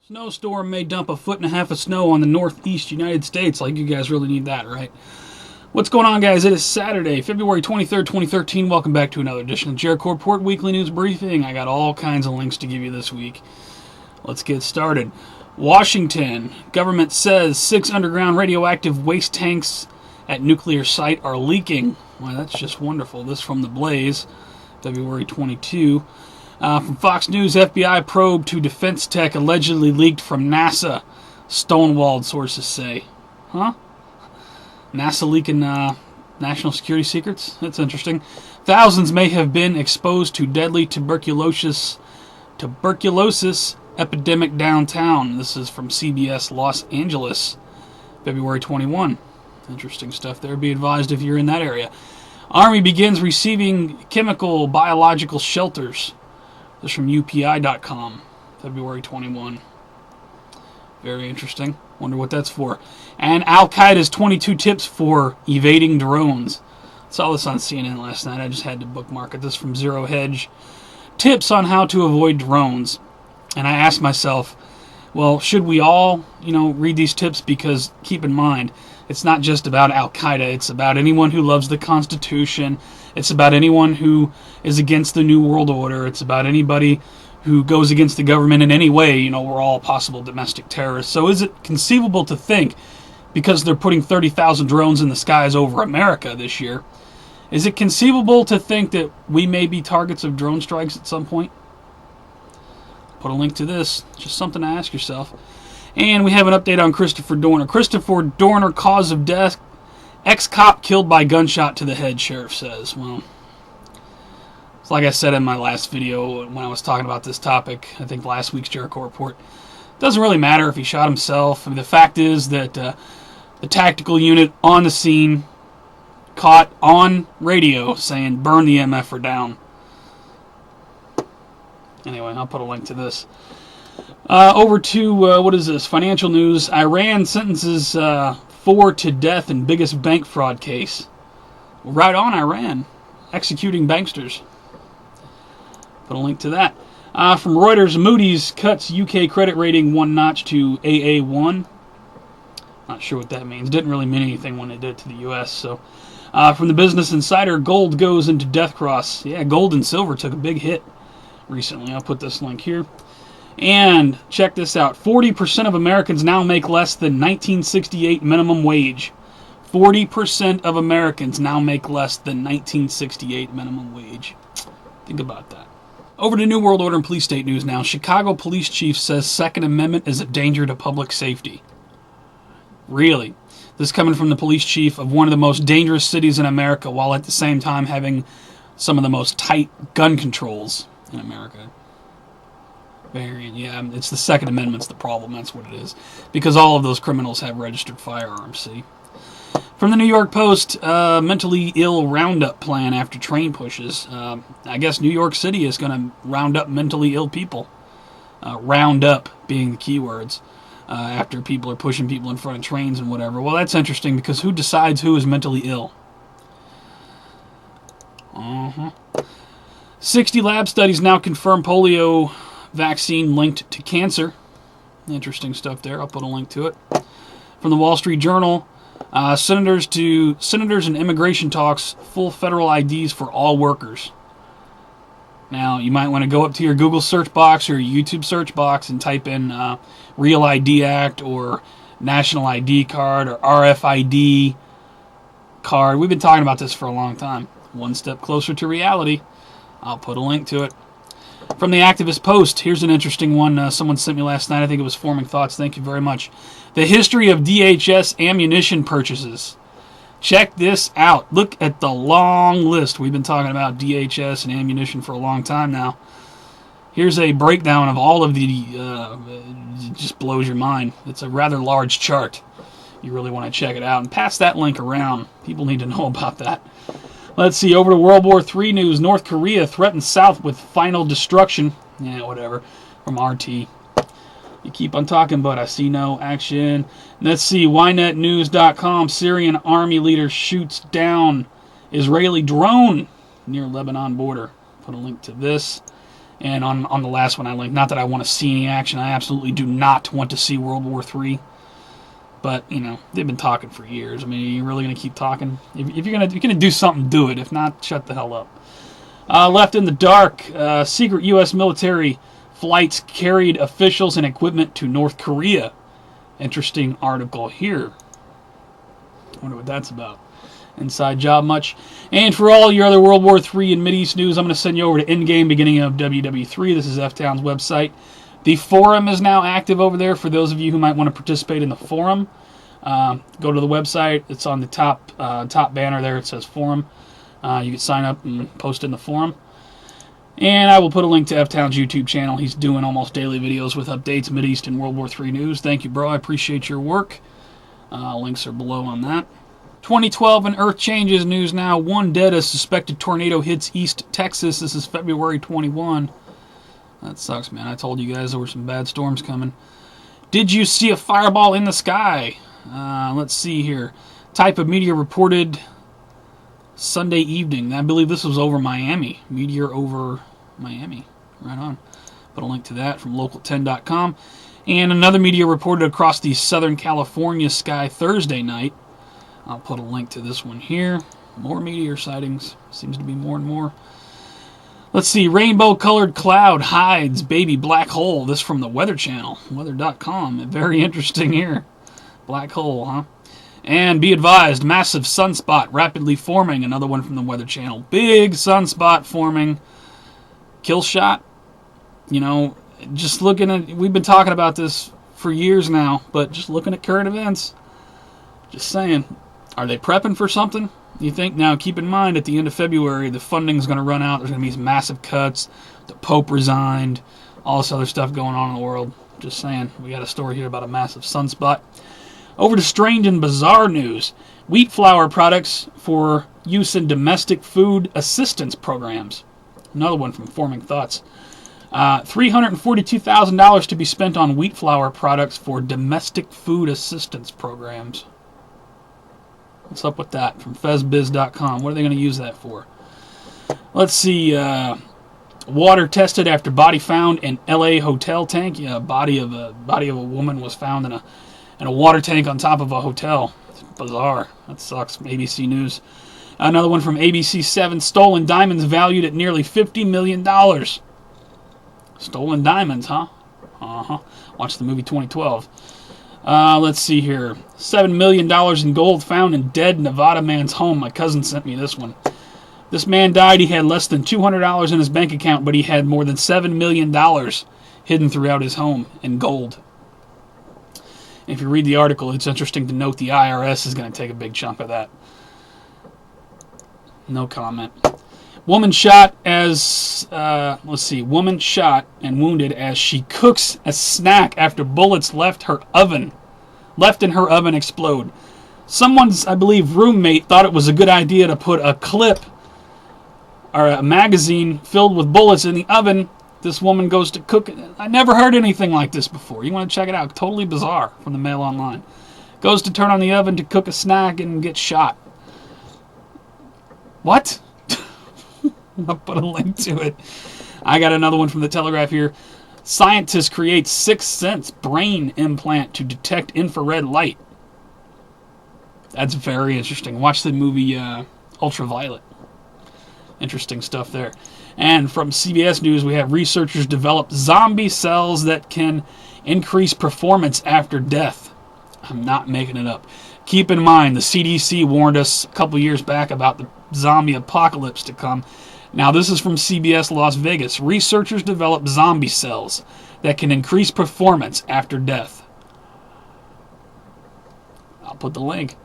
Snowstorm may dump 1.5 feet of snow on the northeast United States. Like, you guys really need that, right? What's going on, guys? It is Saturday, February 23rd, 2013. Welcome back to another edition of Jericho Report Weekly News Briefing. I got all kinds of links to give you this week. Let's get started. Washington. Government says 6 underground radioactive waste tanks at nuclear site are leaking. Well, that's just wonderful. This from The Blaze, February 22. From Fox News, FBI probe to defense tech allegedly leaked from NASA. Stonewalled, sources say. Huh? NASA leaking national security secrets? That's interesting. Thousands may have been exposed to deadly tuberculosis epidemic downtown. This is from CBS Los Angeles, February 21. Interesting stuff there. Be advised if you're in that area. Army begins receiving chemical biological shelters. This is from UPI.com, February 21. Very interesting. Wonder what that's for. And Al-Qaeda's 22 tips for evading drones. Saw this on CNN last night. I just had to bookmark it. This is from Zero Hedge. Tips on how to avoid drones. And I asked myself, well, should we all, read these tips? Because keep in mind, it's not just about Al-Qaeda. It's about anyone who loves the Constitution. It's about anyone who is against the New World Order. It's about anybody who goes against the government in any way. We're all possible domestic terrorists. So is it conceivable to think, because they're putting 30,000 drones in the skies over America this year, is it conceivable to think that we may be targets of drone strikes at some point? Put a link to this. Just something to ask yourself. And we have an update on Christopher Dorner. Christopher Dorner, cause of death, ex-cop killed by gunshot to the head, sheriff says. Well, it's like I said in my last video when I was talking about this topic, I think last week's Jericho Report, it doesn't really matter if he shot himself. I mean, the fact is that the tactical unit on the scene caught on radio saying, burn the MFer down. Anyway, I'll put a link to this. Over to, what is this? Financial news. Iran sentences 4 to death in biggest bank fraud case. Right on, Iran. Executing banksters. Put a link to that. From Reuters, Moodys cuts UK credit rating 1 notch to AA1. Not sure what that means. Didn't really mean anything when they did it to the US. So, from the Business Insider, gold goes into death cross. Yeah, gold and silver took a big hit recently. I'll put this link here. And check this out. 40% of Americans now make less than 1968 minimum wage. 40% of Americans now make less than 1968 minimum wage. Think about that. Over to New World Order and police state news now. Chicago police chief says Second Amendment is a danger to public safety. Really? This coming from the police chief of one of the most dangerous cities in America, while at the same time having some of the most tight gun controls in America. Yeah, it's the Second Amendment's the problem. That's what it is. Because all of those criminals have registered firearms, see? From the New York Post, mentally ill roundup plan after train pushes. I guess New York City is going to round up mentally ill people. Round up being the key words. After people are pushing people in front of trains and whatever. Well, that's interesting because who decides who is mentally ill? 60 lab studies now confirm polio vaccine linked to cancer. Interesting stuff there. I'll put a link to it. From the Wall Street Journal, senators and immigration talks, full federal IDs for all workers. Now, you might want to go up to your Google search box or your YouTube search box and type in Real ID Act or National ID card or RFID card. We've been talking about this for a long time. One step closer to reality. I'll put a link to it. From the Activist Post, here's an interesting one someone sent me last night. I think it was Forming Thoughts. Thank you very much. The history of DHS ammunition purchases. Check this out. Look at the long list. We've been talking about DHS and ammunition for a long time now. Here's a breakdown of all of the... it just blows your mind. It's a rather large chart. You really want to check it out. And pass that link around. People need to know about that. Let's see, over to World War III news. North Korea threatens South with final destruction. Yeah, whatever. From RT. You keep on talking, but I see no action. Let's see, ynetnews.com. Syrian army leader shoots down Israeli drone near Lebanon border. Put a link to this. And on the last one I linked, not that I want to see any action, I absolutely do not want to see World War III. But, you know, they've been talking for years. I mean, are you really going to keep talking? If you're gonna do something, do it. If not, shut the hell up. Left in the dark, secret U.S. military flights carried officials and equipment to North Korea. Interesting article here. Wonder what that's about. Inside job much. And for all your other World War III and Mideast news, I'm going to send you over to ENDGAME, beginning of WW3. This is F-Town's website. The forum is now active over there for those of you who might want to participate in the forum. Go to the website. It's on the top banner there. It says forum. You can sign up and post in the forum. And I will put a link to F-Town's YouTube channel. He's doing almost daily videos with updates, Mideast and World War III news. Thank you, bro. I appreciate your work. Links are below on that. 2012 and Earth changes news now. 1 dead as suspected tornado hits East Texas. This is February 21. That sucks, man. I told you guys there were some bad storms coming. Did you see a fireball in the sky? Let's see here. Type of meteor reported Sunday evening. I believe this was over Miami. Meteor over Miami. Right on. Put a link to that from local10.com. And another meteor reported across the Southern California sky Thursday night. I'll put a link to this one here. More meteor sightings. Seems to be more and more. Let's see. Rainbow-colored cloud hides baby black hole. This from the Weather Channel. Weather.com. Very interesting here. Black hole, huh? And be advised, massive sunspot rapidly forming. Another one from the Weather Channel. Big sunspot forming. Kill shot. You know, just looking at... We've been talking about this for years now, but just looking at current events. Just saying. Are they prepping for something, you think? Now, keep in mind, at the end of February, the funding's going to run out. There's going to be some massive cuts. The Pope resigned. All this other stuff going on in the world. Just saying. We got a story here about a massive sunspot. Over to strange and bizarre news. Wheat flour products for use in domestic food assistance programs. Another one from Forming Thoughts. $342,000 to be spent on wheat flour products for domestic food assistance programs. What's up with that? From fezbiz.com. What are they going to use that for? Let's see. Water tested after body found in L.A. hotel tank. Yeah, body of a woman was found in a water tank on top of a hotel. It's bizarre. That sucks. ABC News. Another one from ABC 7. Stolen diamonds valued at nearly $50 million. Stolen diamonds, huh? Uh-huh. Watch the movie 2012. Let's see here. $7 million in gold found in dead Nevada man's home. My cousin sent me this one. This man died. He had less than $200 in his bank account, but he had more than $7 million hidden throughout his home in gold. If you read the article, it's interesting to note the IRS is going to take a big chunk of that. No comment. Woman shot as, woman shot and wounded as she cooks a snack after bullets left in her oven explode. Someone's, I believe, roommate thought it was a good idea to put a clip or a magazine filled with bullets in the oven. This woman goes to cook it. I never heard anything like this before. You want to check it out. Totally bizarre from the Mail Online. Goes to turn on the oven to cook a snack and gets shot. What? I'll put a link to it. I got another one from the Telegraph here. Scientists create Sixth Sense brain implant to detect infrared light. That's very interesting. Watch the movie Ultraviolet. Interesting stuff there. And from CBS News, we have researchers develop zombie cells that can increase performance after death. I'm not making it up. Keep in mind, the CDC warned us a couple years back about the zombie apocalypse to come. Now, this is from CBS Las Vegas. Researchers develop zombie cells that can increase performance after death. I'll put the link.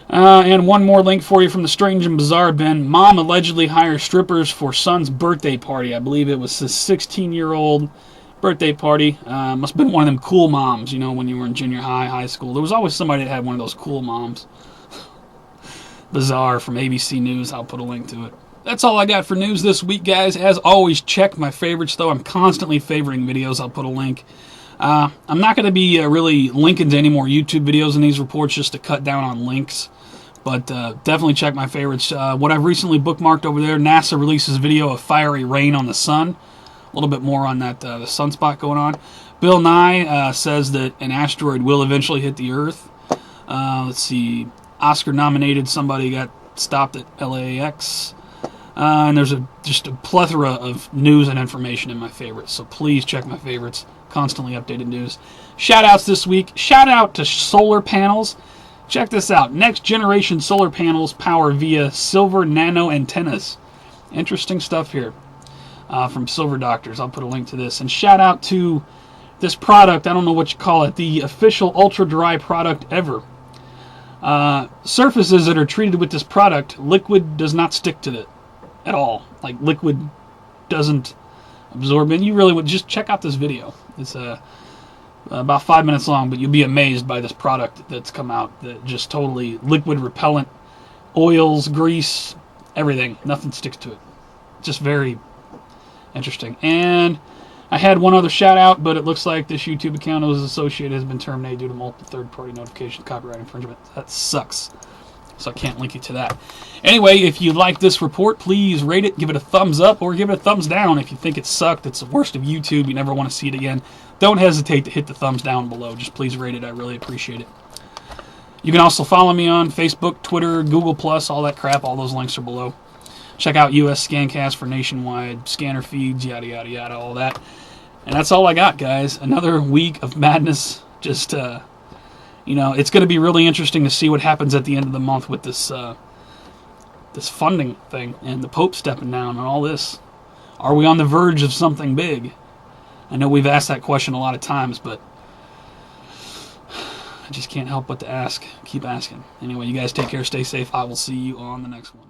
And one more link for you from the Strange and Bizarre bin. Mom allegedly hires strippers for son's birthday party. I believe it was his 16-year-old birthday party. Must have been one of them cool moms, you know, when you were in junior high, high school. There was always somebody that had one of those cool moms. Bizarre from ABC News. I'll put a link to it. That's all I got for news this week, guys. As always, check my favorites, though. I'm constantly favoring videos. I'll put a link. I'm not going to be really linking to any more YouTube videos in these reports just to cut down on links. But definitely check my favorites. What I've recently bookmarked over there, NASA releases video of fiery rain on the sun. A little bit more on that the sunspot going on. Bill Nye says that an asteroid will eventually hit the Earth. Let's see. Oscar-nominated somebody got stopped at LAX. And there's just a plethora of news and information in my favorites. So please check my favorites. Constantly updated news. Shout-outs this week. Shout-out to solar panels. Check this out. Next generation solar panels power via silver nano antennas. Interesting stuff here from Silver Doctors. I'll put a link to this. And shout-out to this product. I don't know what you call it. The official ultra-dry product ever. Surfaces that are treated with this product, liquid does not stick to it at all. Like, liquid doesn't absorb in. You really would just check out this video. It's about 5 minutes long, but you'll be amazed by this product that's come out. That just totally liquid repellent, oils, grease, everything. Nothing sticks to it. Just very interesting. And I had one other shout out, but it looks like this YouTube account was associated has been terminated due to multiple third-party notification copyright infringement. That sucks. So I can't link you to that. Anyway, if you like this report, please rate it, give it a thumbs up, or give it a thumbs down if you think it sucked. It's the worst of YouTube. You never want to see it again. Don't hesitate to hit the thumbs down below. Just please rate it. I really appreciate it. You can also follow me on Facebook, Twitter, Google+, all that crap. All those links are below. Check out US Scancast for nationwide scanner feeds, yada, yada, yada, all that. And that's all I got, guys. Another week of madness. Just, you know, it's going to be really interesting to see what happens at the end of the month with this this funding thing and the Pope stepping down and all this. Are we on the verge of something big? I know we've asked that question a lot of times, but I just can't help but to ask. Keep asking. Anyway, you guys take care, stay safe. I will see you on the next one.